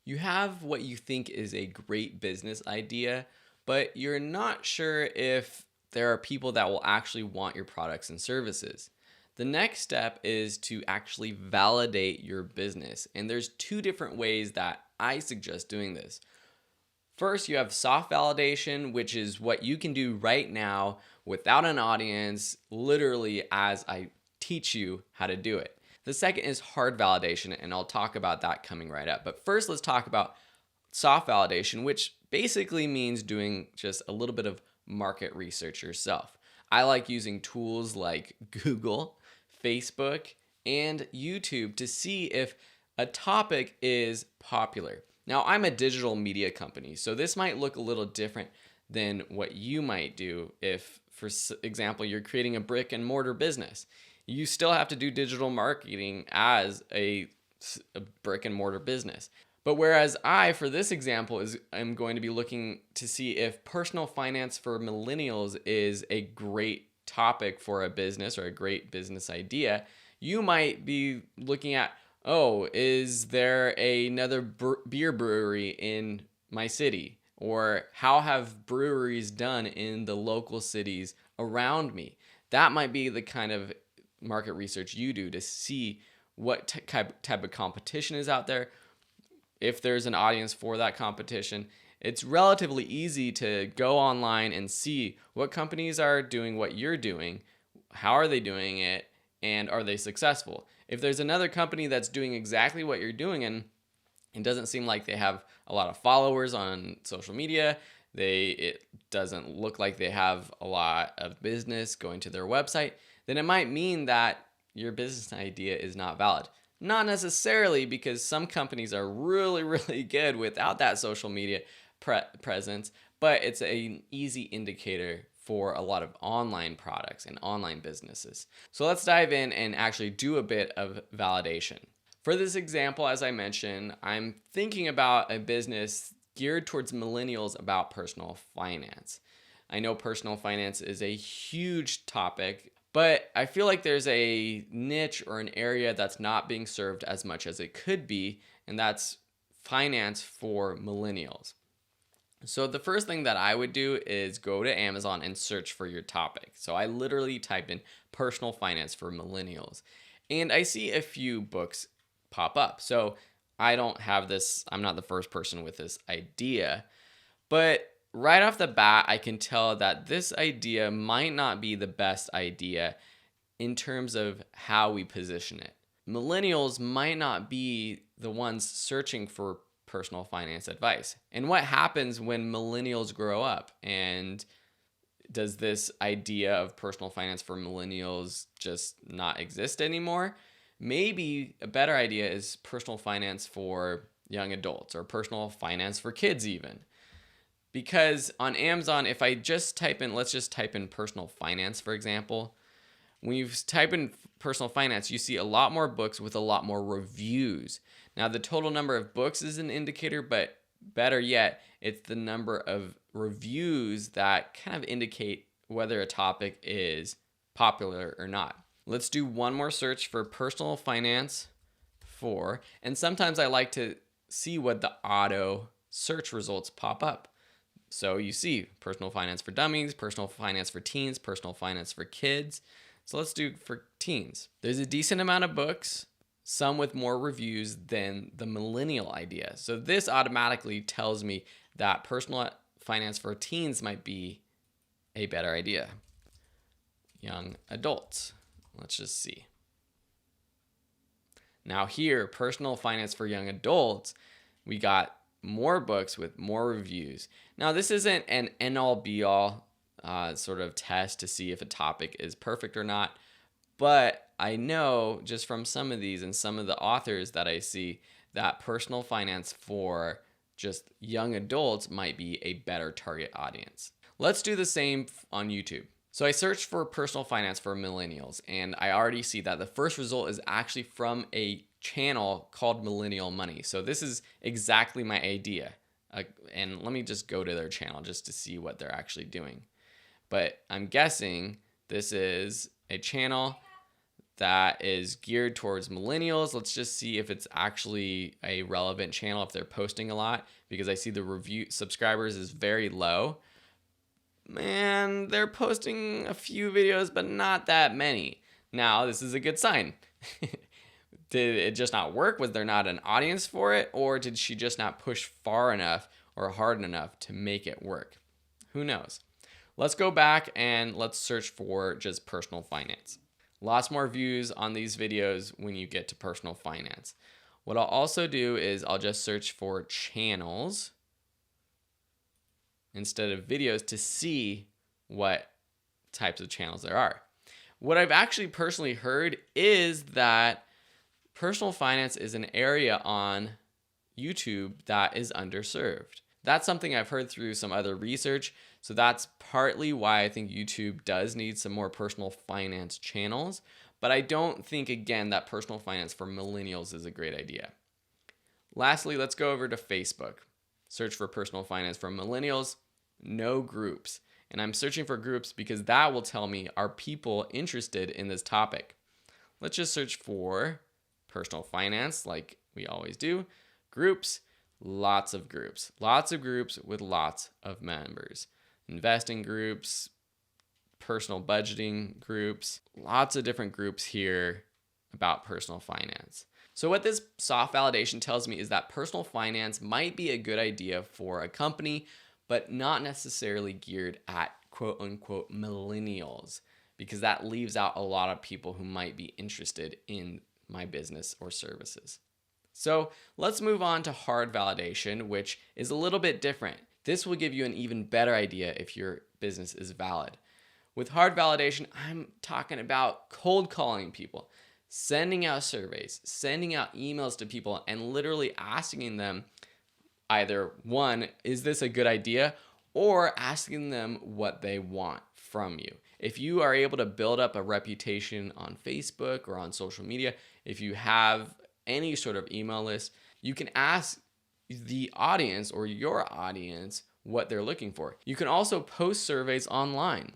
You have what you think is a great business idea, but you're not sure if there are people that will actually want your products and services. The next step is to actually validate your business. And there's two different ways that I suggest doing this. First, you have soft validation, which is what you can do right now without an audience, literally as I teach you how to do it. The second is hard validation, and I'll talk about that coming right up. But first, let's talk about soft validation, which basically means doing just a little bit of market research yourself. I like using tools like Google, Facebook, and YouTube to see if a topic is popular. Now, I'm a digital media company, so this might look a little different than what you might do if, for example, you're creating a brick and mortar business. You still have to do digital marketing as a brick and mortar business. But whereas I, for this example, I'm going to be looking to see if personal finance for millennials is a great topic for a business or a great business idea, you might be looking at, oh, is there another beer brewery in my city? Or how have breweries done in the local cities around me? That might be the kind of market research you do to see what type of competition is out there, if there's an audience for that competition. It's relatively easy to go online and see what companies are doing what you're doing, how are they doing it, and are they successful? If there's another company that's doing exactly what you're doing and it doesn't seem like they have a lot of followers on social media, it doesn't look like they have a lot of business going to their website, then it might mean that your business idea is not valid. Not necessarily, because some companies are really, really good without that social media presence, but it's an easy indicator for a lot of online products and online businesses. So let's dive in and actually do a bit of validation. For this example, as I mentioned, I'm thinking about a business geared towards millennials about personal finance. I know personal finance is a huge topic, but I feel like there's a niche or an area that's not being served as much as it could be, and that's finance for millennials. So the first thing that I would do is go to Amazon and search for your topic. So I literally typed in personal finance for millennials, and I see a few books pop up. So I don't have this, I'm not the first person with this idea, but right off the bat, I can tell that this idea might not be the best idea in terms of how we position it. Millennials might not be the ones searching for personal finance advice. And what happens when millennials grow up? And does this idea of personal finance for millennials just not exist anymore? Maybe a better idea is personal finance for young adults or personal finance for kids even. Because on Amazon, if I just type in, let's just type in personal finance, for example. When you type in personal finance, you see a lot more books with a lot more reviews. Now, the total number of books is an indicator, but better yet, it's the number of reviews that kind of indicate whether a topic is popular or not. Let's do one more search for personal finance for, and sometimes I like to see what the auto search results pop up. So you see personal finance for dummies, personal finance for teens, personal finance for kids. So let's do for teens. There's a decent amount of books, some with more reviews than the millennial idea. So this automatically tells me that personal finance for teens might be a better idea. Young adults. Let's just see. Now here, personal finance for young adults, we got more books with more reviews. Now, this isn't an end-all be-all sort of test to see if a topic is perfect or not, but I know just from some of these and some of the authors that I see that personal finance for just young adults might be a better target audience. Let's do the same on YouTube. So I searched for personal finance for millennials, and I already see that the first result is actually from a channel called Millennial Money. So this is exactly my idea. And let me just go to their channel just to see what they're actually doing. But I'm guessing this is a channel that is geared towards millennials. Let's just see if it's actually a relevant channel, if they're posting a lot, because I see the review subscribers is very low. Man, they're posting a few videos, but not that many. Now, this is a good sign. Did it just not work? Was there not an audience for it? Or did she just not push far enough or hard enough to make it work? Who knows? Let's go back and let's search for just personal finance. Lots more views on these videos when you get to personal finance. What I'll also do is I'll just search for channels instead of videos to see what types of channels there are. What I've actually personally heard is that personal finance is an area on YouTube that is underserved. That's something I've heard through some other research. So that's partly why I think YouTube does need some more personal finance channels. But I don't think, again, that personal finance for millennials is a great idea. Lastly, let's go over to Facebook. Search for personal finance for millennials, no groups. And I'm searching for groups because that will tell me, are people interested in this topic? Let's just search for personal finance like we always do. Groups, lots of groups with lots of members. Investing groups, personal budgeting groups, lots of different groups here about personal finance. So what this soft validation tells me is that personal finance might be a good idea for a company, but not necessarily geared at quote unquote millennials, because that leaves out a lot of people who might be interested in my business or services. So let's move on to hard validation, which is a little bit different. This will give you an even better idea if your business is valid. With hard validation, I'm talking about cold calling people, sending out surveys, sending out emails to people, and literally asking them either, one, is this a good idea? Or asking them what they want from you. If you are able to build up a reputation on Facebook or on social media, if you have any sort of email list, you can ask the audience or your audience what they're looking for. You can also post surveys online.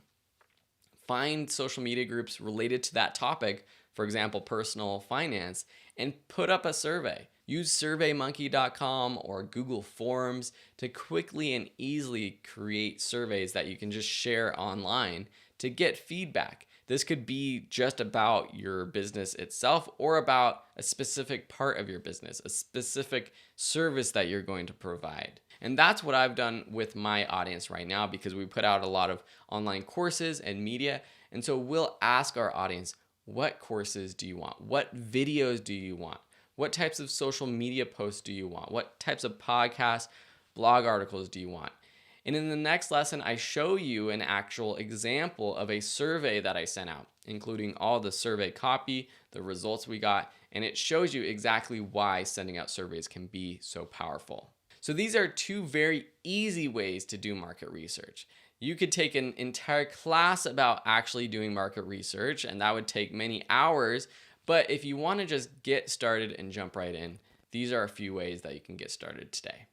Find social media groups related to that topic, for example, personal finance, and put up a survey. Use surveymonkey.com or Google Forms to quickly and easily create surveys that you can just share online to get feedback. This could be just about your business itself or about a specific part of your business, a specific service that you're going to provide. And that's what I've done with my audience right now, because we put out a lot of online courses and media. And so we'll ask our audience, what courses do you want? What videos do you want? What types of social media posts do you want? What types of podcasts, blog articles do you want? And in the next lesson, I show you an actual example of a survey that I sent out, including all the survey copy, the results we got, and it shows you exactly why sending out surveys can be so powerful. So these are two very easy ways to do market research. You could take an entire class about actually doing market research, and that would take many hours. But if you want to just get started and jump right in, these are a few ways that you can get started today.